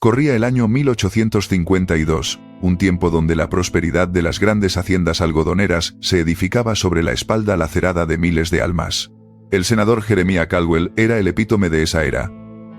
Corría el año 1852, un tiempo donde la prosperidad de las grandes haciendas algodoneras se edificaba sobre la espalda lacerada de miles de almas. El senador Jeremiah Caldwell era el epítome de esa era.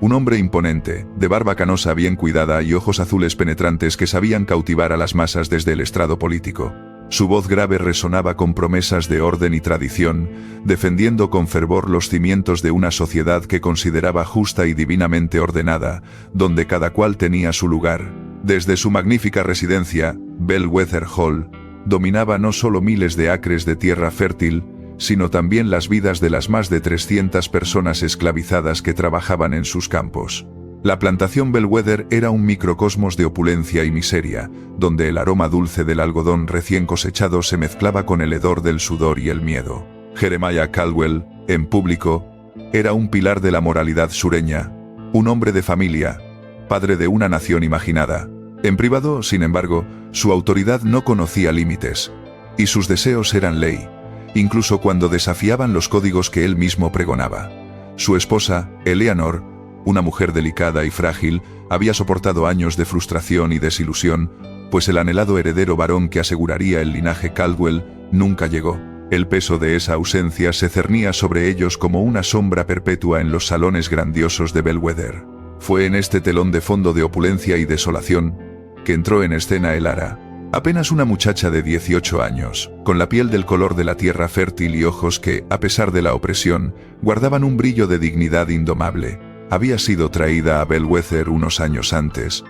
Un hombre imponente, de barba canosa bien cuidada y ojos azules penetrantes que sabían cautivar a las masas desde el estrado político. Su voz grave resonaba con promesas de orden y tradición, defendiendo con fervor los cimientos de una sociedad que consideraba justa y divinamente ordenada, donde cada cual tenía su lugar. Desde su magnífica residencia, Bellwether Hall, dominaba no solo miles de acres de tierra fértil, sino también las vidas de las más de 300 personas esclavizadas que trabajaban en sus campos. La plantación Bellwether era un microcosmos de opulencia y miseria, donde el aroma dulce del algodón recién cosechado se mezclaba con el hedor del sudor y el miedo. Jeremiah Caldwell, en público, era un pilar de la moralidad sureña, un hombre de familia, padre de una nación imaginada. En privado, sin embargo, su autoridad no conocía límites, y sus deseos eran ley, incluso cuando desafiaban los códigos que él mismo pregonaba. Su esposa, Eleanor, una mujer delicada y frágil, había soportado años de frustración y desilusión, pues el anhelado heredero varón que aseguraría el linaje Caldwell nunca llegó. El peso de esa ausencia se cernía sobre ellos como una sombra perpetua en los salones grandiosos de Bellwether. Fue en este telón de fondo de opulencia y desolación que entró en escena Elara, apenas una muchacha de 18 años, con la piel del color de la tierra fértil y ojos que, a pesar de la opresión, guardaban un brillo de dignidad indomable. Había sido traída a Bellwether unos años antes,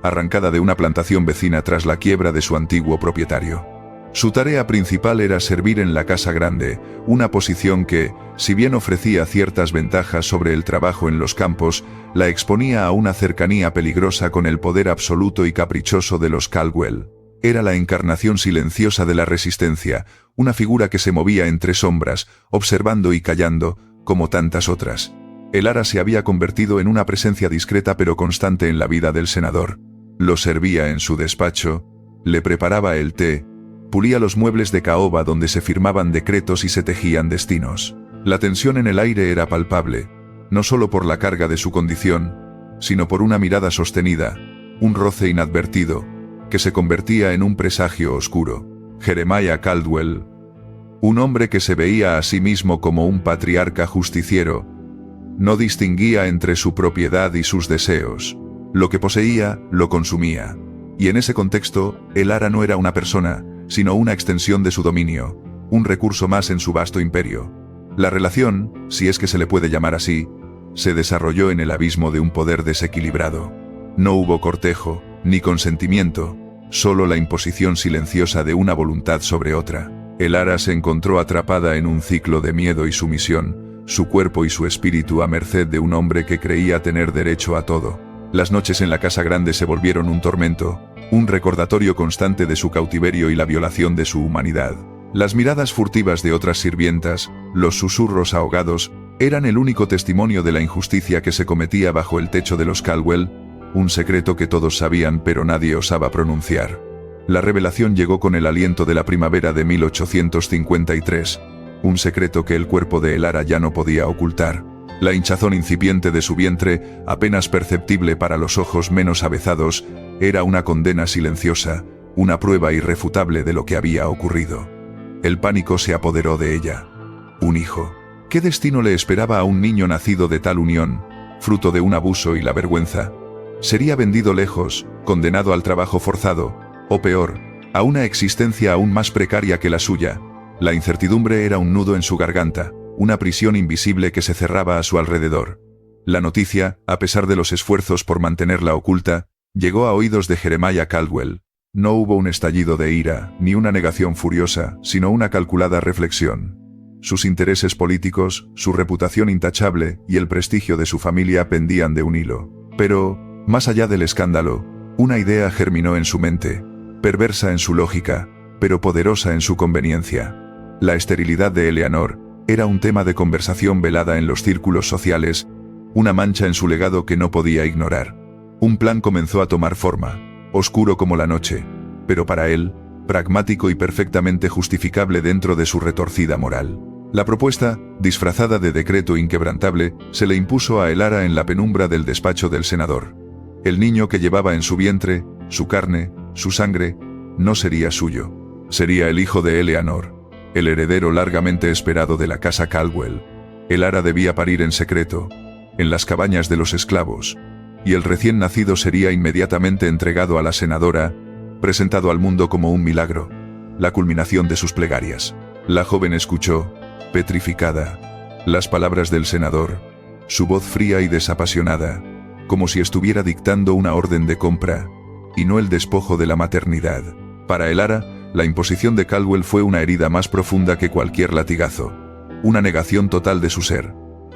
arrancada de una plantación vecina tras la quiebra de su antiguo propietario. Su tarea principal era servir en la casa grande, una posición que, si bien ofrecía ciertas ventajas sobre el trabajo en los campos, la exponía a una cercanía peligrosa con el poder absoluto y caprichoso de los Caldwell. Era la encarnación silenciosa de la resistencia, una figura que se movía entre sombras, observando y callando, como tantas otras. Elara se había convertido en una presencia discreta pero constante en la vida del senador. Lo servía en su despacho, le preparaba el té, pulía los muebles de caoba donde se firmaban decretos y se tejían destinos. La tensión en el aire era palpable, no solo por la carga de su condición, sino por una mirada sostenida, un roce inadvertido, que se convertía en un presagio oscuro. Jeremiah Caldwell, un hombre que se veía a sí mismo como un patriarca justiciero, no distinguía entre su propiedad y sus deseos. Lo que poseía, lo consumía. Y en ese contexto, Elara no era una persona, sino una extensión de su dominio, un recurso más en su vasto imperio. La relación, si es que se le puede llamar así, se desarrolló en el abismo de un poder desequilibrado. No hubo cortejo, ni consentimiento, solo la imposición silenciosa de una voluntad sobre otra. Elara se encontró atrapada en un ciclo de miedo y sumisión, su cuerpo y su espíritu a merced de un hombre que creía tener derecho a todo. Las noches en la casa grande se volvieron un tormento, un recordatorio constante de su cautiverio y la violación de su humanidad. Las miradas furtivas de otras sirvientas, los susurros ahogados, eran el único testimonio de la injusticia que se cometía bajo el techo de los Caldwell, un secreto que todos sabían pero nadie osaba pronunciar. La revelación llegó con el aliento de la primavera de 1853, un secreto que el cuerpo de Elara ya no podía ocultar. La hinchazón incipiente de su vientre, apenas perceptible para los ojos menos avezados, era una condena silenciosa, una prueba irrefutable de lo que había ocurrido. El pánico se apoderó de ella. Un hijo. ¿Qué destino le esperaba a un niño nacido de tal unión, fruto de un abuso y la vergüenza? ¿Sería vendido lejos, condenado al trabajo forzado, o peor, a una existencia aún más precaria que la suya? La incertidumbre era un nudo en su garganta, una prisión invisible que se cerraba a su alrededor. La noticia, a pesar de los esfuerzos por mantenerla oculta, llegó a oídos de Jeremiah Caldwell. No hubo un estallido de ira, ni una negación furiosa, sino una calculada reflexión. Sus intereses políticos, su reputación intachable y el prestigio de su familia pendían de un hilo. Pero, más allá del escándalo, una idea germinó en su mente, perversa en su lógica, pero poderosa en su conveniencia. La esterilidad de Eleanor era un tema de conversación velada en los círculos sociales, una mancha en su legado que no podía ignorar. Un plan comenzó a tomar forma, oscuro como la noche, pero para él, pragmático y perfectamente justificable dentro de su retorcida moral. La propuesta, disfrazada de decreto inquebrantable, se le impuso a Elara en la penumbra del despacho del senador. El niño que llevaba en su vientre, su carne, su sangre, no sería suyo. Sería el hijo de Eleanor, el heredero largamente esperado de la casa Caldwell. Elara debía parir en secreto, en las cabañas de los esclavos, y el recién nacido sería inmediatamente entregado a la senadora, presentado al mundo como un milagro, la culminación de sus plegarias. La joven escuchó, petrificada, las palabras del senador, su voz fría y desapasionada, como si estuviera dictando una orden de compra, y no el despojo de la maternidad. Para Elara, la imposición de Caldwell fue una herida más profunda que cualquier latigazo, una negación total de su ser.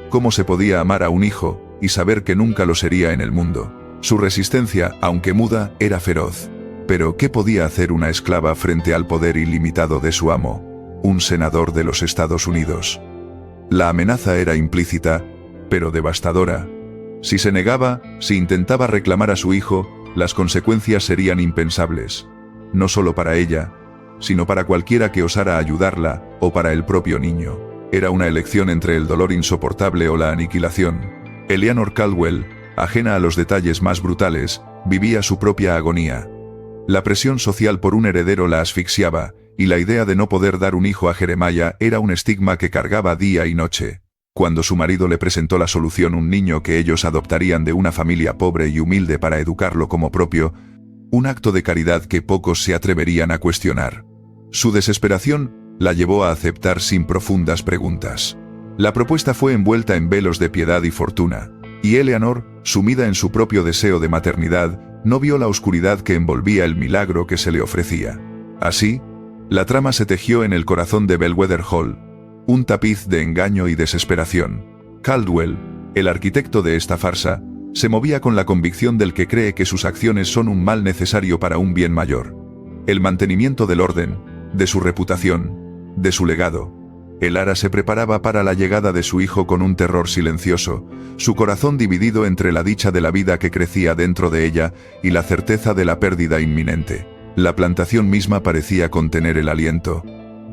¿Cómo se podía amar a un hijo y saber que nunca lo sería en el mundo? Su resistencia, aunque muda, era feroz. Pero ¿qué podía hacer una esclava frente al poder ilimitado de su amo, un senador de los Estados Unidos? La amenaza era implícita, pero devastadora. Si se negaba, si intentaba reclamar a su hijo, las consecuencias serían impensables. No solo para ella, sino para cualquiera que osara ayudarla, o para el propio niño. Era una elección entre el dolor insoportable o la aniquilación. Eleanor Caldwell, ajena a los detalles más brutales, vivía su propia agonía. La presión social por un heredero la asfixiaba, y la idea de no poder dar un hijo a Jeremiah era un estigma que cargaba día y noche. Cuando su marido le presentó la solución, un niño que ellos adoptarían de una familia pobre y humilde para educarlo como propio, un acto de caridad que pocos se atreverían a cuestionar. Su desesperación la llevó a aceptar sin profundas preguntas. La propuesta fue envuelta en velos de piedad y fortuna, y Eleanor, sumida en su propio deseo de maternidad, no vio la oscuridad que envolvía el milagro que se le ofrecía. Así, la trama se tejió en el corazón de Belvedere Hall, un tapiz de engaño y desesperación. Caldwell, el arquitecto de esta farsa, se movía con la convicción del que cree que sus acciones son un mal necesario para un bien mayor. El mantenimiento del orden, de su reputación, de su legado. Elara se preparaba para la llegada de su hijo con un terror silencioso, su corazón dividido entre la dicha de la vida que crecía dentro de ella y la certeza de la pérdida inminente. La plantación misma parecía contener el aliento.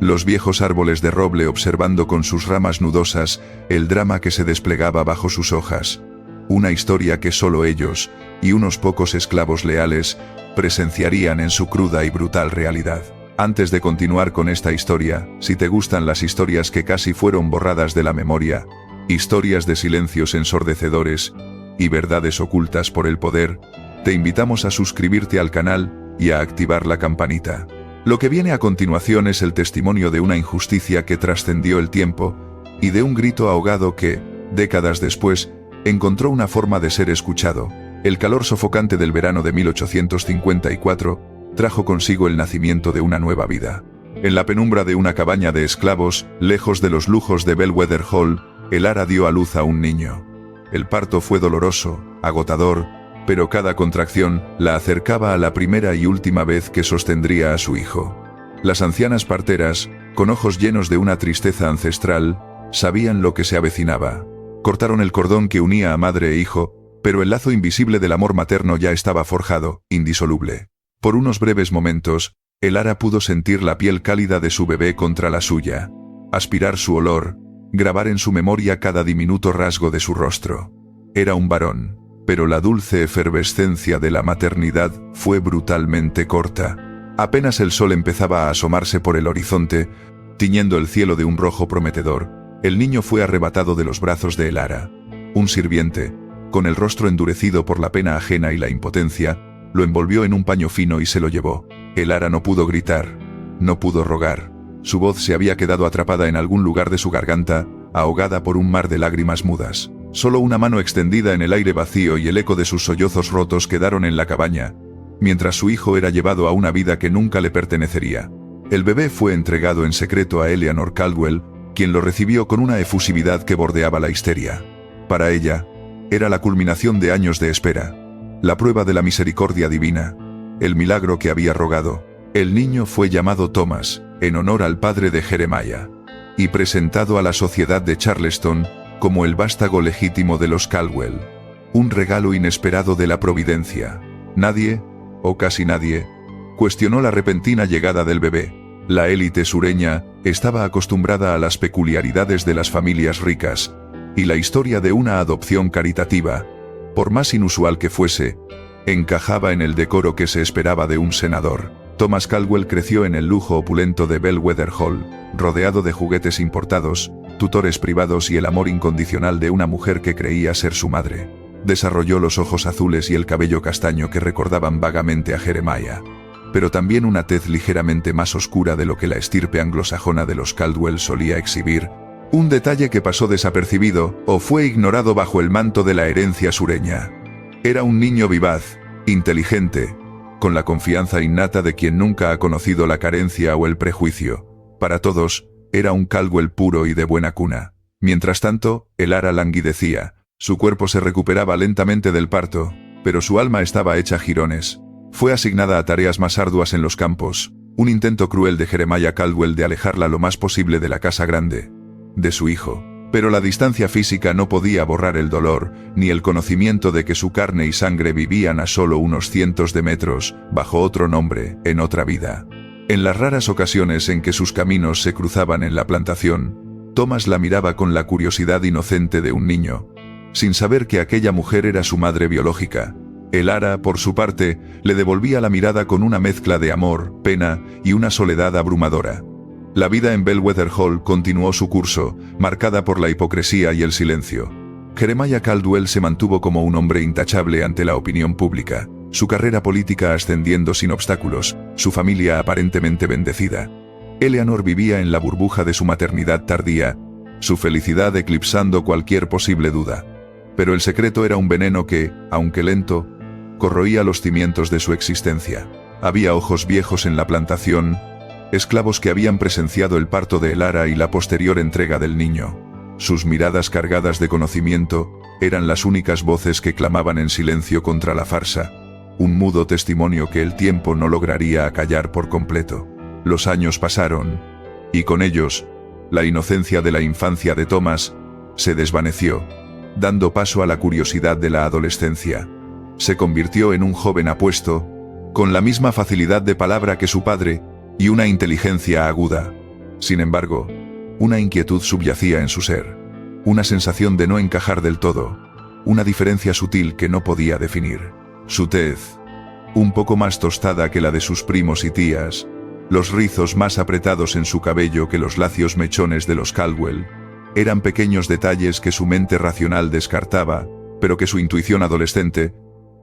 Los viejos árboles de roble observando con sus ramas nudosas el drama que se desplegaba bajo sus hojas. Una historia que solo ellos, y unos pocos esclavos leales, presenciarían en su cruda y brutal realidad. Antes de continuar con esta historia, si te gustan las historias que casi fueron borradas de la memoria, historias de silencios ensordecedores y verdades ocultas por el poder, te invitamos a suscribirte al canal y a activar la campanita. Lo que viene a continuación es el testimonio de una injusticia que trascendió el tiempo y de un grito ahogado que, décadas después, encontró una forma de ser escuchado. El calor sofocante del verano de 1854 trajo consigo el nacimiento de una nueva vida. En la penumbra de una cabaña de esclavos, lejos de los lujos de Belvedere Hall, Elara dio a luz a un niño. El parto fue doloroso, agotador, pero cada contracción la acercaba a la primera y última vez que sostendría a su hijo. Las ancianas parteras, con ojos llenos de una tristeza ancestral, sabían lo que se avecinaba. Cortaron el cordón que unía a madre e hijo, pero el lazo invisible del amor materno ya estaba forjado, indisoluble. Por unos breves momentos, Elara pudo sentir la piel cálida de su bebé contra la suya, aspirar su olor, grabar en su memoria cada diminuto rasgo de su rostro. Era un varón, pero la dulce efervescencia de la maternidad fue brutalmente corta. Apenas el sol empezaba a asomarse por el horizonte, tiñendo el cielo de un rojo prometedor, el niño fue arrebatado de los brazos de Elara. Un sirviente, con el rostro endurecido por la pena ajena y la impotencia, lo envolvió en un paño fino y se lo llevó. Elara no pudo gritar, no pudo rogar. Su voz se había quedado atrapada en algún lugar de su garganta, ahogada por un mar de lágrimas mudas. Solo una mano extendida en el aire vacío y el eco de sus sollozos rotos quedaron en la cabaña, mientras su hijo era llevado a una vida que nunca le pertenecería. El bebé fue entregado en secreto a Eleanor Caldwell, quien lo recibió con una efusividad que bordeaba la histeria. Para ella, era la culminación de años de espera, la prueba de la misericordia divina, el milagro que había rogado. El niño fue llamado Thomas, en honor al padre de Jeremiah, y presentado a la sociedad de Charleston como el vástago legítimo de los Caldwell, un regalo inesperado de la providencia. Nadie, o casi nadie, cuestionó la repentina llegada del bebé. La élite sureña estaba acostumbrada a las peculiaridades de las familias ricas, y la historia de una adopción caritativa Por más inusual que fuese, encajaba en el decoro que se esperaba de un senador. Thomas Caldwell creció en el lujo opulento de Belvedere Hall, rodeado de juguetes importados, tutores privados y el amor incondicional de una mujer que creía ser su madre. Desarrolló los ojos azules y el cabello castaño que recordaban vagamente a Jeremiah, pero también una tez ligeramente más oscura de lo que la estirpe anglosajona de los Caldwell solía exhibir, un detalle que pasó desapercibido o fue ignorado bajo el manto de la herencia sureña. Era un niño vivaz, inteligente, con la confianza innata de quien nunca ha conocido la carencia o el prejuicio. Para todos, era un Caldwell puro y de buena cuna. Mientras tanto, Elara languidecía. Su cuerpo se recuperaba lentamente del parto, pero su alma estaba hecha jirones. Fue asignada a tareas más arduas en los campos, un intento cruel de Jeremiah Caldwell de alejarla lo más posible de la casa grande, de su hijo. Pero la distancia física no podía borrar el dolor, ni el conocimiento de que su carne y sangre vivían a solo unos cientos de metros, bajo otro nombre, en otra vida. En las raras ocasiones en que sus caminos se cruzaban en la plantación, Thomas la miraba con la curiosidad inocente de un niño, sin saber que aquella mujer era su madre biológica. Elara, por su parte, le devolvía la mirada con una mezcla de amor, pena y una soledad abrumadora. La vida en Belvedere Hall continuó su curso, marcada por la hipocresía y el silencio. Jeremiah Caldwell se mantuvo como un hombre intachable ante la opinión pública, su carrera política ascendiendo sin obstáculos, su familia aparentemente bendecida. Eleanor vivía en la burbuja de su maternidad tardía, su felicidad eclipsando cualquier posible duda. Pero el secreto era un veneno que, aunque lento, corroía los cimientos de su existencia. Había ojos viejos en la plantación, esclavos que habían presenciado el parto de Elara y la posterior entrega del niño. Sus miradas cargadas de conocimiento eran las únicas voces que clamaban en silencio contra la farsa, un mudo testimonio que el tiempo no lograría acallar por completo. Los años pasaron, y con ellos, la inocencia de la infancia de Thomas se desvaneció, dando paso a la curiosidad de la adolescencia. Se convirtió en un joven apuesto, con la misma facilidad de palabra que su padre, y una inteligencia aguda. Sin embargo, una inquietud subyacía en su ser, una sensación de no encajar del todo, una diferencia sutil que no podía definir. Su tez, un poco más tostada que la de sus primos y tías, los rizos más apretados en su cabello que los lacios mechones de los Caldwell, eran pequeños detalles que su mente racional descartaba, pero que su intuición adolescente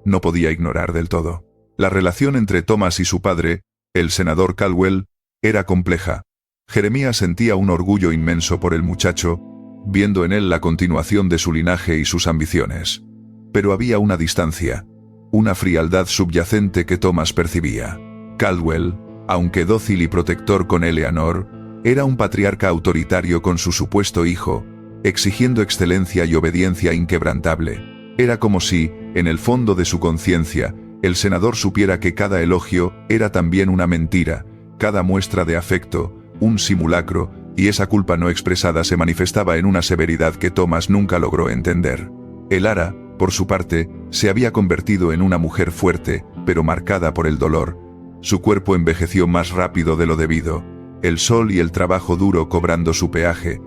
no podía ignorar del todo. La relación entre Thomas y su padre, el senador Caldwell, era compleja. Jeremiah sentía un orgullo inmenso por el muchacho, viendo en él la continuación de su linaje y sus ambiciones. Pero había una distancia, una frialdad subyacente que Thomas percibía. Caldwell, aunque dócil y protector con Eleanor, era un patriarca autoritario con su supuesto hijo, exigiendo excelencia y obediencia inquebrantable. Era como si, en el fondo de su conciencia, el senador supiera que cada elogio era también una mentira, cada muestra de afecto, un simulacro, y esa culpa no expresada se manifestaba en una severidad que Thomas nunca logró entender. Elara, por su parte, se había convertido en una mujer fuerte, pero marcada por el dolor. Su cuerpo envejeció más rápido de lo debido, el sol y el trabajo duro cobrando su peaje,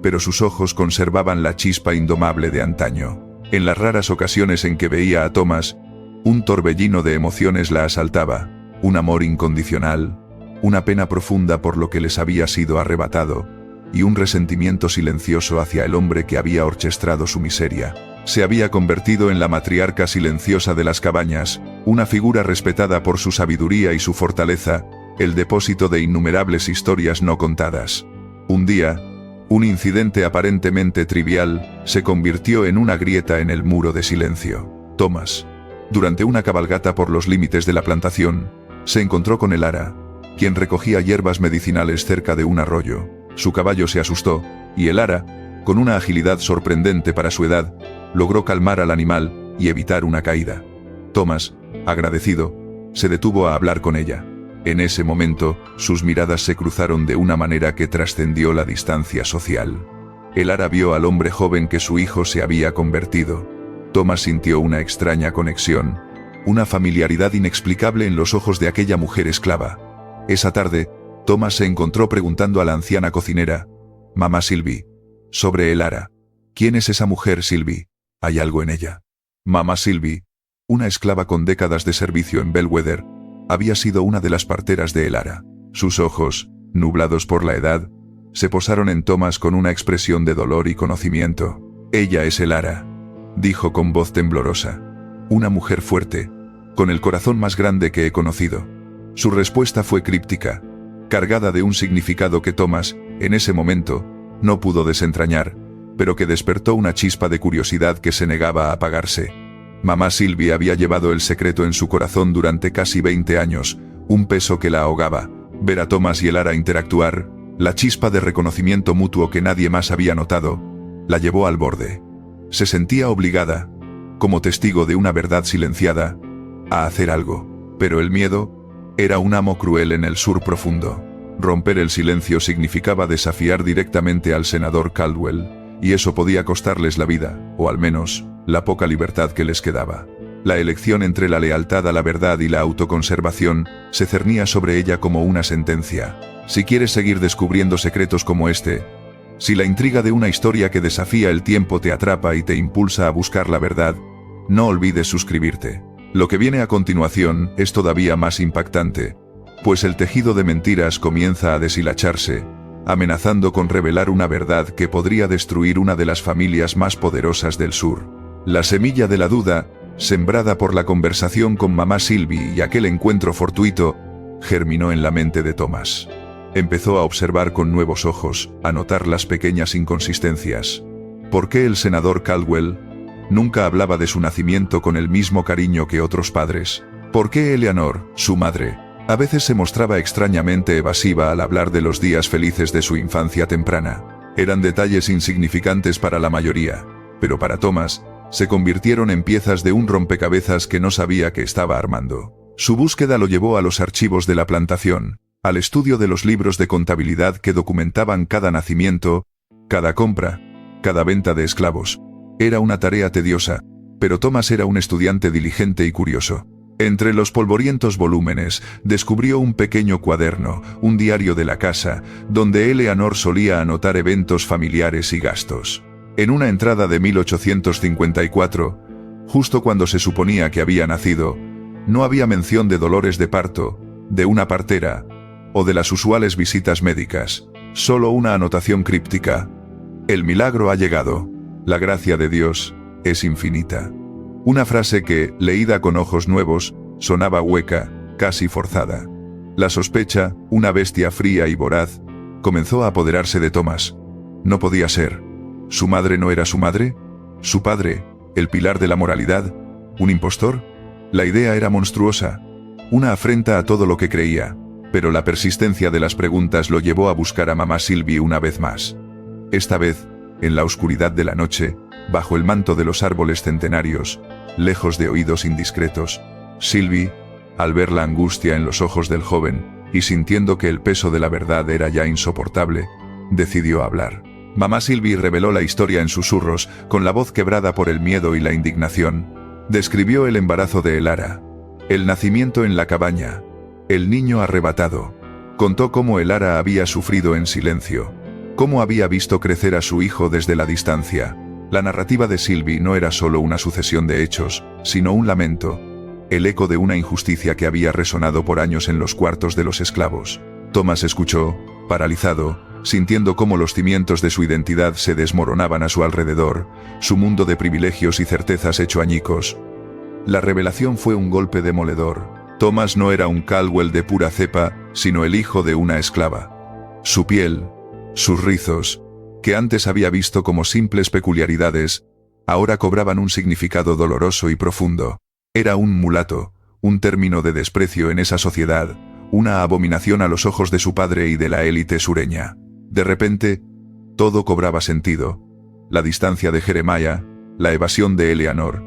pero sus ojos conservaban la chispa indomable de antaño. En las raras ocasiones en que veía a Thomas, un torbellino de emociones la asaltaba, un amor incondicional, una pena profunda por lo que les había sido arrebatado, y un resentimiento silencioso hacia el hombre que había orchestrado su miseria. Se había convertido en la matriarca silenciosa de las cabañas, una figura respetada por su sabiduría y su fortaleza, el depósito de innumerables historias no contadas. Un día, un incidente aparentemente trivial se convirtió en una grieta en el muro de silencio. Thomas, durante una cabalgata por los límites de la plantación, se encontró con Elara, quien recogía hierbas medicinales cerca de un arroyo. Su caballo se asustó, y Elara, con una agilidad sorprendente para su edad, logró calmar al animal y evitar una caída. Thomas, agradecido, se detuvo a hablar con ella. En ese momento, sus miradas se cruzaron de una manera que trascendió la distancia social. Elara vio al hombre joven que su hijo se había convertido. Thomas sintió una extraña conexión, una familiaridad inexplicable en los ojos de aquella mujer esclava. Esa tarde, Thomas se encontró preguntando a la anciana cocinera, «Mamá Sylvie», sobre Elara. «¿Quién es esa mujer, Sylvie? ¿Hay algo en ella?». Mamá Sylvie, una esclava con décadas de servicio en Bellwether, había sido una de las parteras de Elara. Sus ojos, nublados por la edad, se posaron en Thomas con una expresión de dolor y conocimiento. «Ella es Elara», dijo con voz temblorosa. «Una mujer fuerte, con el corazón más grande que he conocido». Su respuesta fue críptica, cargada de un significado que Thomas, en ese momento, no pudo desentrañar, pero que despertó una chispa de curiosidad que se negaba a apagarse. Mamá Sylvie había llevado el secreto en su corazón durante casi 20 años, un peso que la ahogaba. Ver a Thomas y Elara interactuar, la chispa de reconocimiento mutuo que nadie más había notado, la llevó al borde. Se sentía obligada, como testigo de una verdad silenciada, a hacer algo. Pero el miedo era un amo cruel en el sur profundo. Romper el silencio significaba desafiar directamente al senador Caldwell, y eso podía costarles la vida, o al menos, la poca libertad que les quedaba. La elección entre la lealtad a la verdad y la autoconservación se cernía sobre ella como una sentencia. Si quieres seguir descubriendo secretos como este, si la intriga de una historia que desafía el tiempo te atrapa y te impulsa a buscar la verdad, no olvides suscribirte. Lo que viene a continuación es todavía más impactante, pues el tejido de mentiras comienza a deshilacharse, amenazando con revelar una verdad que podría destruir una de las familias más poderosas del sur. La semilla de la duda, sembrada por la conversación con mamá Sylvie y aquel encuentro fortuito, germinó en la mente de Thomas. Empezó a observar con nuevos ojos, a notar las pequeñas inconsistencias. ¿Por qué el senador Caldwell nunca hablaba de su nacimiento con el mismo cariño que otros padres? ¿Por qué Eleanor, su madre, a veces se mostraba extrañamente evasiva al hablar de los días felices de su infancia temprana? Eran detalles insignificantes para la mayoría, pero para Thomas, se convirtieron en piezas de un rompecabezas que no sabía que estaba armando. Su búsqueda lo llevó a los archivos de la plantación, al estudio de los libros de contabilidad que documentaban cada nacimiento, cada compra, cada venta de esclavos. Era una tarea tediosa, pero Thomas era un estudiante diligente y curioso. Entre los polvorientos volúmenes, descubrió un pequeño cuaderno, un diario de la casa, donde Eleanor solía anotar eventos familiares y gastos. En una entrada de 1854, justo cuando se suponía que había nacido, no había mención de dolores de parto, de una partera, o de las usuales visitas médicas, solo una anotación críptica. El milagro ha llegado. La gracia de Dios es infinita. Una frase que, leída con ojos nuevos, sonaba hueca, casi forzada. La sospecha, una bestia fría y voraz, comenzó a apoderarse de Thomas. No podía ser. ¿Su madre no era su madre? ¿Su padre, el pilar de la moralidad? ¿Un impostor? La idea era monstruosa, una afrenta a todo lo que creía, pero la persistencia de las preguntas lo llevó a buscar a mamá Sylvie una vez más. Esta vez, en la oscuridad de la noche, bajo el manto de los árboles centenarios, lejos de oídos indiscretos, Sylvie, al ver la angustia en los ojos del joven, y sintiendo que el peso de la verdad era ya insoportable, decidió hablar. Mamá Sylvie reveló la historia en susurros, con la voz quebrada por el miedo y la indignación. Describió el embarazo de Elara, el nacimiento en la cabaña, el niño arrebatado. Contó cómo Elara había sufrido en silencio, cómo había visto crecer a su hijo desde la distancia. La narrativa de Sylvie no era solo una sucesión de hechos, sino un lamento, el eco de una injusticia que había resonado por años en los cuartos de los esclavos. Thomas escuchó, paralizado, sintiendo cómo los cimientos de su identidad se desmoronaban a su alrededor, su mundo de privilegios y certezas hecho añicos. La revelación fue un golpe demoledor. Thomas no era un Caldwell de pura cepa, sino el hijo de una esclava. Su piel, sus rizos, que antes había visto como simples peculiaridades, ahora cobraban un significado doloroso y profundo. Era un mulato, un término de desprecio en esa sociedad, una abominación a los ojos de su padre y de la élite sureña. De repente, todo cobraba sentido. La distancia de Jeremiah, la evasión de Eleanor,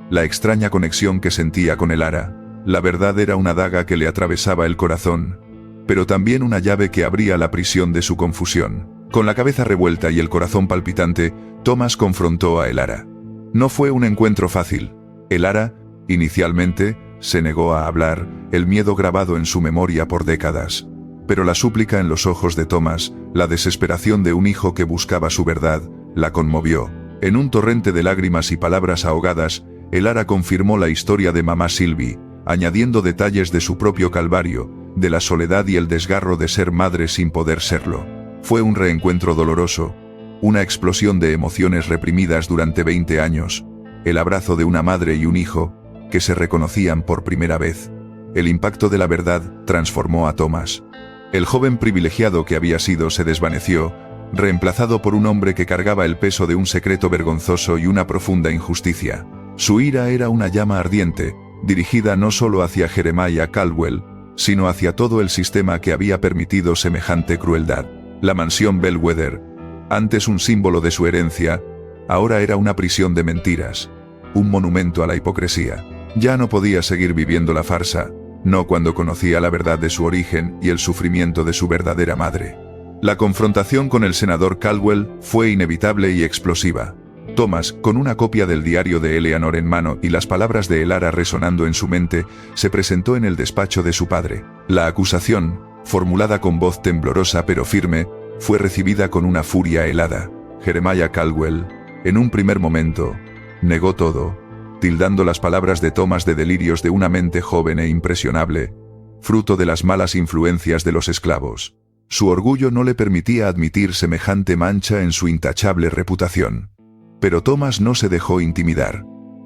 la extraña conexión que sentía con Elara. La verdad era una daga que le atravesaba el corazón, pero también una llave que abría la prisión de su confusión. Con la cabeza revuelta y el corazón palpitante, Thomas confrontó a Elara. No fue un encuentro fácil. Elara, inicialmente, se negó a hablar, el miedo grabado en su memoria por décadas. Pero la súplica en los ojos de Thomas, la desesperación de un hijo que buscaba su verdad, la conmovió. En un torrente de lágrimas y palabras ahogadas, Elara confirmó la historia de mamá Sylvie, añadiendo detalles de su propio calvario, de la soledad y el desgarro de ser madre sin poder serlo. Fue un reencuentro doloroso, una explosión de emociones reprimidas durante 20 años, el abrazo de una madre y un hijo, que se reconocían por primera vez. El impacto de la verdad transformó a Thomas. El joven privilegiado que había sido se desvaneció, reemplazado por un hombre que cargaba el peso de un secreto vergonzoso y una profunda injusticia. Su ira era una llama ardiente, dirigida no solo hacia Jeremiah Caldwell, sino hacia todo el sistema que había permitido semejante crueldad. La mansión Bellwether, antes un símbolo de su herencia, ahora era una prisión de mentiras, un monumento a la hipocresía. Ya no podía seguir viviendo la farsa, no cuando conocía la verdad de su origen y el sufrimiento de su verdadera madre. La confrontación con el senador Caldwell fue inevitable y explosiva. Thomas, con una copia del diario de Eleanor en mano y las palabras de Elara resonando en su mente, se presentó en el despacho de su padre. La acusación, formulada con voz temblorosa pero firme, fue recibida con una furia helada. Jeremiah Caldwell, en un primer momento, negó todo, tildando las palabras de Thomas de delirios de una mente joven e impresionable, fruto de las malas influencias de los esclavos. Su orgullo no le permitía admitir semejante mancha en su intachable reputación. Pero Thomas no se dejó intimidar.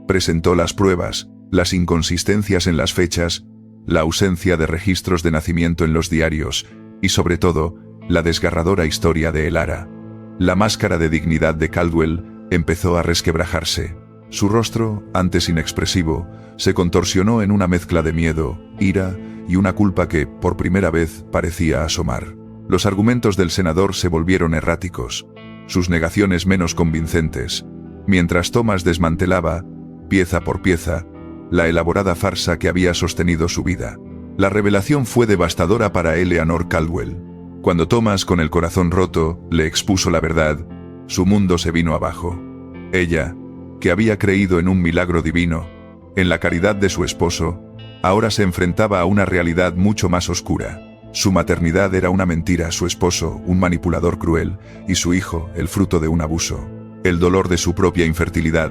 Presentó las pruebas, las inconsistencias en las fechas, la ausencia de registros de nacimiento en los diarios, y sobre todo, la desgarradora historia de Elara. La máscara de dignidad de Caldwell empezó a resquebrajarse. Su rostro, antes inexpresivo, se contorsionó en una mezcla de miedo, ira y una culpa que, por primera vez, parecía asomar. Los argumentos del senador se volvieron erráticos, sus negaciones menos convincentes, mientras Thomas desmantelaba, pieza por pieza, la elaborada farsa que había sostenido su vida. La revelación fue devastadora para Eleanor Caldwell. Cuando Thomas, con el corazón roto, le expuso la verdad, su mundo se vino abajo. Ella, que había creído en un milagro divino, en la caridad de su esposo, ahora se enfrentaba a una realidad mucho más oscura. Su maternidad era una mentira, su esposo, un manipulador cruel, y su hijo, el fruto de un abuso. El dolor de su propia infertilidad,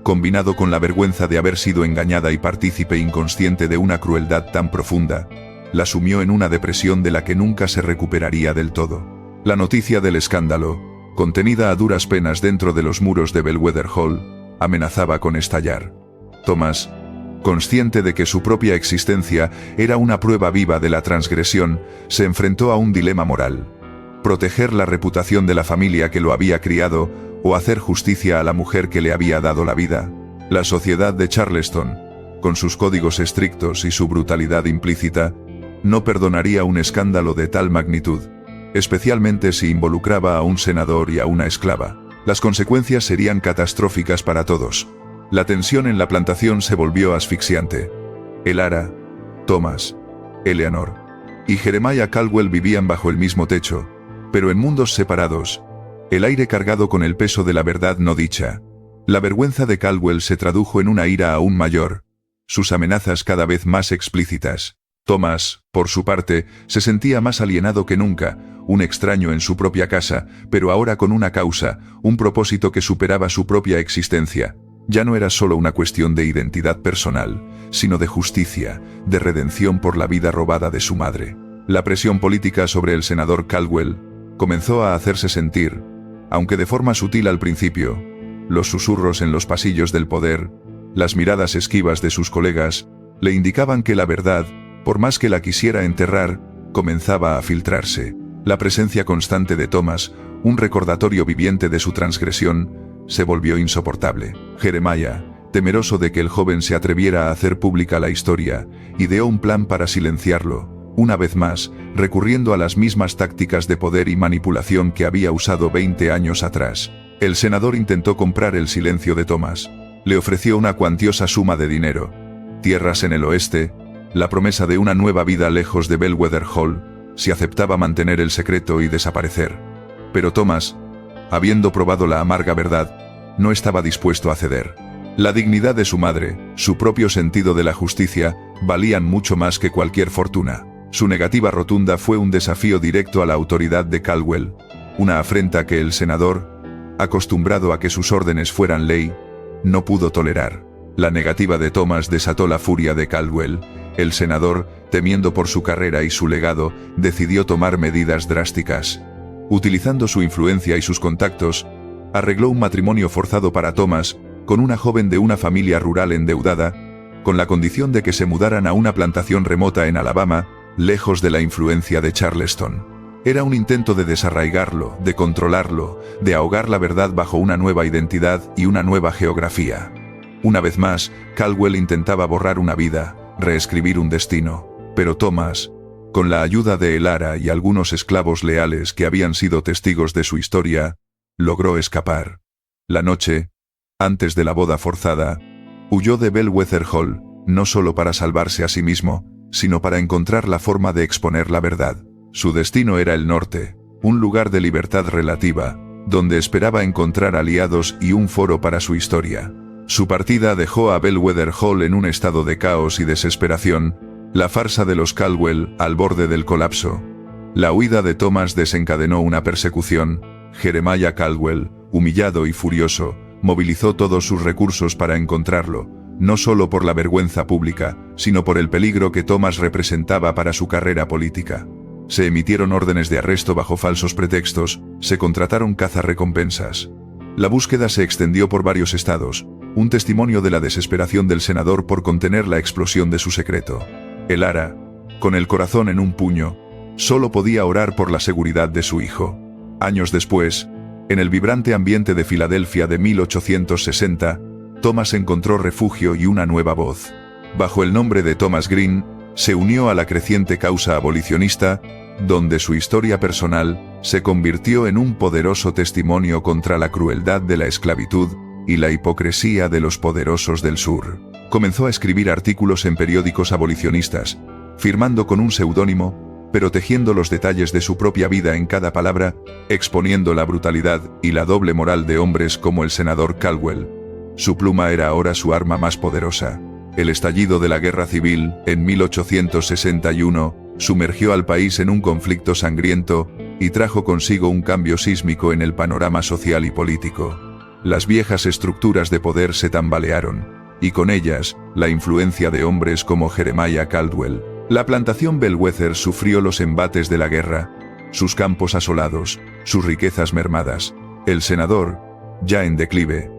combinado con la vergüenza de haber sido engañada y partícipe inconsciente de una crueldad tan profunda, la sumió en una depresión de la que nunca se recuperaría del todo. La noticia del escándalo, contenida a duras penas dentro de los muros de Bellwether Hall, amenazaba con estallar. Thomas, consciente de que su propia existencia era una prueba viva de la transgresión, se enfrentó a un dilema moral: proteger la reputación de la familia que lo había criado, o hacer justicia a la mujer que le había dado la vida. La sociedad de Charleston, con sus códigos estrictos y su brutalidad implícita, no perdonaría un escándalo de tal magnitud, especialmente si involucraba a un senador y a una esclava. Las consecuencias serían catastróficas para todos. La tensión en la plantación se volvió asfixiante. Elara, Thomas, Eleanor y Jeremiah Caldwell vivían bajo el mismo techo, pero en mundos separados, el aire cargado con el peso de la verdad no dicha. La vergüenza de Caldwell se tradujo en una ira aún mayor, sus amenazas cada vez más explícitas. Thomas, por su parte, se sentía más alienado que nunca, un extraño en su propia casa, pero ahora con una causa, un propósito que superaba su propia existencia. Ya no era solo una cuestión de identidad personal, sino de justicia, de redención por la vida robada de su madre. La presión política sobre el senador Caldwell comenzó a hacerse sentir, aunque de forma sutil al principio. Los susurros en los pasillos del poder, las miradas esquivas de sus colegas, le indicaban que la verdad, por más que la quisiera enterrar, comenzaba a filtrarse. La presencia constante de Thomas, un recordatorio viviente de su transgresión, se volvió insoportable. Jeremiah, temeroso de que el joven se atreviera a hacer pública la historia, ideó un plan para silenciarlo, una vez más, recurriendo a las mismas tácticas de poder y manipulación que había usado 20 años atrás. El senador intentó comprar el silencio de Thomas. Le ofreció una cuantiosa suma de dinero, tierras en el oeste, la promesa de una nueva vida lejos de Bellwether Hall, si aceptaba mantener el secreto y desaparecer. Pero Thomas, habiendo probado la amarga verdad, no estaba dispuesto a ceder. La dignidad de su madre, su propio sentido de la justicia, valían mucho más que cualquier fortuna. Su negativa rotunda fue un desafío directo a la autoridad de Caldwell, una afrenta que el senador, acostumbrado a que sus órdenes fueran ley, no pudo tolerar. La negativa de Thomas desató la furia de Caldwell. El senador, temiendo por su carrera y su legado, decidió tomar medidas drásticas. Utilizando su influencia y sus contactos, arregló un matrimonio forzado para Thomas con una joven de una familia rural endeudada, con la condición de que se mudaran a una plantación remota en Alabama, lejos de la influencia de Charleston. Era un intento de desarraigarlo, de controlarlo, de ahogar la verdad bajo una nueva identidad y una nueva geografía. Una vez más, Caldwell intentaba borrar una vida, reescribir un destino, pero Thomas, con la ayuda de Elara y algunos esclavos leales que habían sido testigos de su historia, logró escapar. La noche, antes de la boda forzada, huyó de Bellwether Hall, no solo para salvarse a sí mismo, sino para encontrar la forma de exponer la verdad. Su destino era el norte, un lugar de libertad relativa, donde esperaba encontrar aliados y un foro para su historia. Su partida dejó a Bellwether Hall en un estado de caos y desesperación, la farsa de los Caldwell al borde del colapso. La huida de Thomas desencadenó una persecución. Jeremiah Caldwell, humillado y furioso, movilizó todos sus recursos para encontrarlo, no solo por la vergüenza pública, sino por el peligro que Thomas representaba para su carrera política. Se emitieron órdenes de arresto bajo falsos pretextos, se contrataron cazarrecompensas. La búsqueda se extendió por varios estados, un testimonio de la desesperación del senador por contener la explosión de su secreto. Elara, con el corazón en un puño, solo podía orar por la seguridad de su hijo. Años después, en el vibrante ambiente de Filadelfia de 1860, Thomas encontró refugio y una nueva voz. Bajo el nombre de Thomas Green, se unió a la creciente causa abolicionista, donde su historia personal se convirtió en un poderoso testimonio contra la crueldad de la esclavitud y la hipocresía de los poderosos del sur. Comenzó a escribir artículos en periódicos abolicionistas, firmando con un seudónimo, pero tejiendo los detalles de su propia vida en cada palabra, exponiendo la brutalidad y la doble moral de hombres como el senador Caldwell. Su pluma era ahora su arma más poderosa. El estallido de la Guerra Civil, en 1861, sumergió al país en un conflicto sangriento y trajo consigo un cambio sísmico en el panorama social y político. Las viejas estructuras de poder se tambalearon, y con ellas, la influencia de hombres como Jeremiah Caldwell. La plantación Bellwether sufrió los embates de la guerra, sus campos asolados, sus riquezas mermadas. El senador, ya en declive,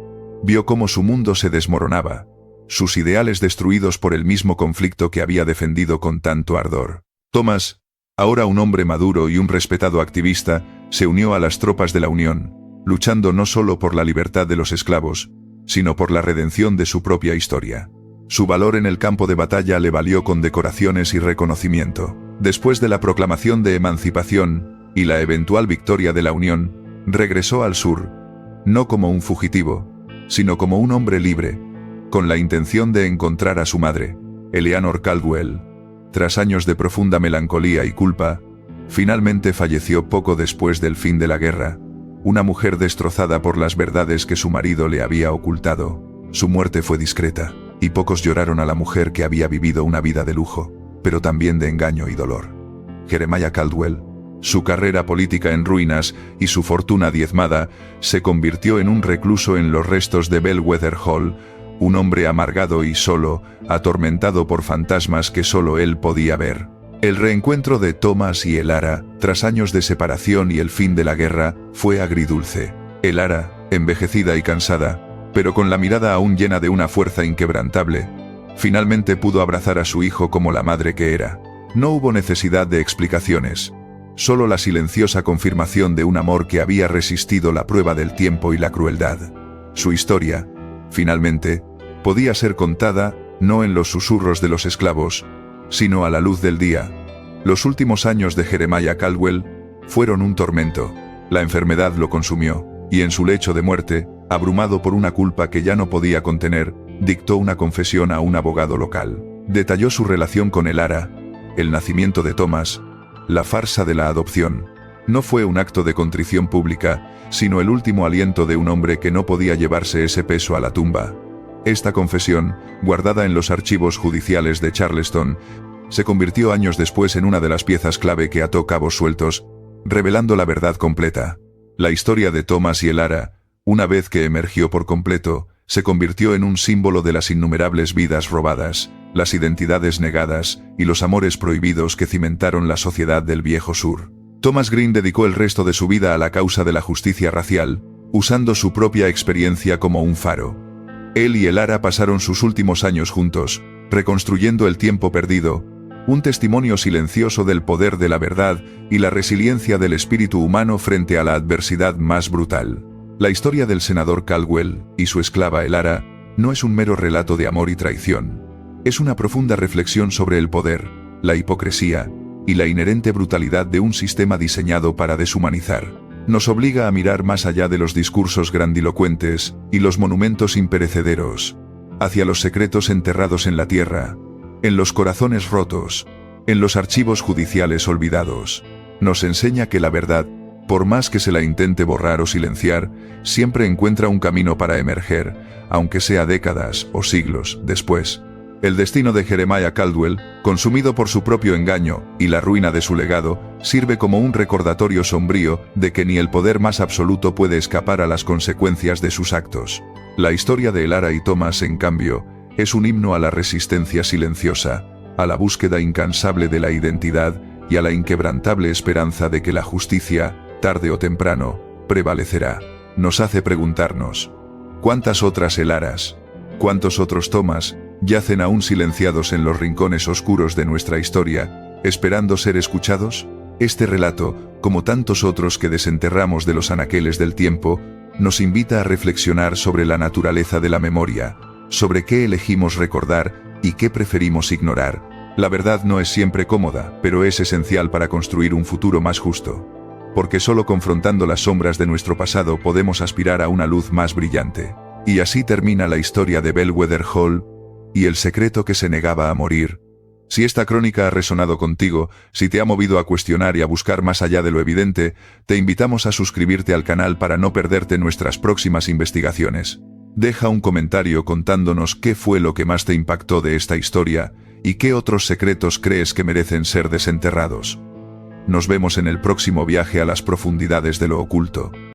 vio cómo su mundo se desmoronaba, sus ideales destruidos por el mismo conflicto que había defendido con tanto ardor. Thomas, ahora un hombre maduro y un respetado activista, se unió a las tropas de la Unión, luchando no solo por la libertad de los esclavos, sino por la redención de su propia historia. Su valor en el campo de batalla le valió condecoraciones y reconocimiento. Después de la proclamación de emancipación y la eventual victoria de la Unión, regresó al sur, no como un fugitivo, sino como un hombre libre, con la intención de encontrar a su madre, Eleanor Caldwell. Tras años de profunda melancolía y culpa, finalmente falleció poco después del fin de la guerra, una mujer destrozada por las verdades que su marido le había ocultado. Su muerte fue discreta, y pocos lloraron a la mujer que había vivido una vida de lujo, pero también de engaño y dolor. Jeremiah Caldwell, su carrera política en ruinas y su fortuna diezmada, se convirtió en un recluso en los restos de Bellwether Hall, un hombre amargado y solo, atormentado por fantasmas que solo él podía ver. El reencuentro de Thomas y Elara, tras años de separación y el fin de la guerra, fue agridulce. Elara, envejecida y cansada, pero con la mirada aún llena de una fuerza inquebrantable, finalmente pudo abrazar a su hijo como la madre que era. No hubo necesidad de explicaciones, solo la silenciosa confirmación de un amor que había resistido la prueba del tiempo y la crueldad. Su historia, finalmente, podía ser contada, no en los susurros de los esclavos, sino a la luz del día. Los últimos años de Jeremiah Caldwell fueron un tormento. La enfermedad lo consumió, y en su lecho de muerte, abrumado por una culpa que ya no podía contener, dictó una confesión a un abogado local. Detalló su relación con Elara, el nacimiento de Thomas, la farsa de la adopción. No fue un acto de contrición pública, sino el último aliento de un hombre que no podía llevarse ese peso a la tumba. Esta confesión, guardada en los archivos judiciales de Charleston, se convirtió años después en una de las piezas clave que ató cabos sueltos, revelando la verdad completa. La historia de Thomas y Elara, una vez que emergió por completo, se convirtió en un símbolo de las innumerables vidas robadas, las identidades negadas y los amores prohibidos que cimentaron la sociedad del Viejo Sur. Thomas Green dedicó el resto de su vida a la causa de la justicia racial, usando su propia experiencia como un faro. Él y Elara pasaron sus últimos años juntos, reconstruyendo el tiempo perdido, un testimonio silencioso del poder de la verdad y la resiliencia del espíritu humano frente a la adversidad más brutal. La historia del senador Caldwell y su esclava Elara no es un mero relato de amor y traición. Es una profunda reflexión sobre el poder, la hipocresía y la inherente brutalidad de un sistema diseñado para deshumanizar. Nos obliga a mirar más allá de los discursos grandilocuentes y los monumentos imperecederos, hacia los secretos enterrados en la tierra, en los corazones rotos, en los archivos judiciales olvidados. Nos enseña que la verdad, por más que se la intente borrar o silenciar, siempre encuentra un camino para emerger, aunque sea décadas o siglos después. El destino de Jeremiah Caldwell, consumido por su propio engaño y la ruina de su legado, sirve como un recordatorio sombrío de que ni el poder más absoluto puede escapar a las consecuencias de sus actos. La historia de Elara y Thomas, en cambio, es un himno a la resistencia silenciosa, a la búsqueda incansable de la identidad y a la inquebrantable esperanza de que la justicia, tarde o temprano, prevalecerá. Nos hace preguntarnos: ¿cuántas otras Elaras, cuántos otros Thomas yacen aún silenciados en los rincones oscuros de nuestra historia, esperando ser escuchados? Este relato, como tantos otros que desenterramos de los anaqueles del tiempo, nos invita a reflexionar sobre la naturaleza de la memoria, sobre qué elegimos recordar y qué preferimos ignorar. La verdad no es siempre cómoda, pero es esencial para construir un futuro más justo. Porque solo confrontando las sombras de nuestro pasado podemos aspirar a una luz más brillante. Y así termina la historia de Bellwether Hall y el secreto que se negaba a morir. Si esta crónica ha resonado contigo, si te ha movido a cuestionar y a buscar más allá de lo evidente, te invitamos a suscribirte al canal para no perderte nuestras próximas investigaciones. Deja un comentario contándonos qué fue lo que más te impactó de esta historia y qué otros secretos crees que merecen ser desenterrados. Nos vemos en el próximo viaje a las profundidades de lo oculto.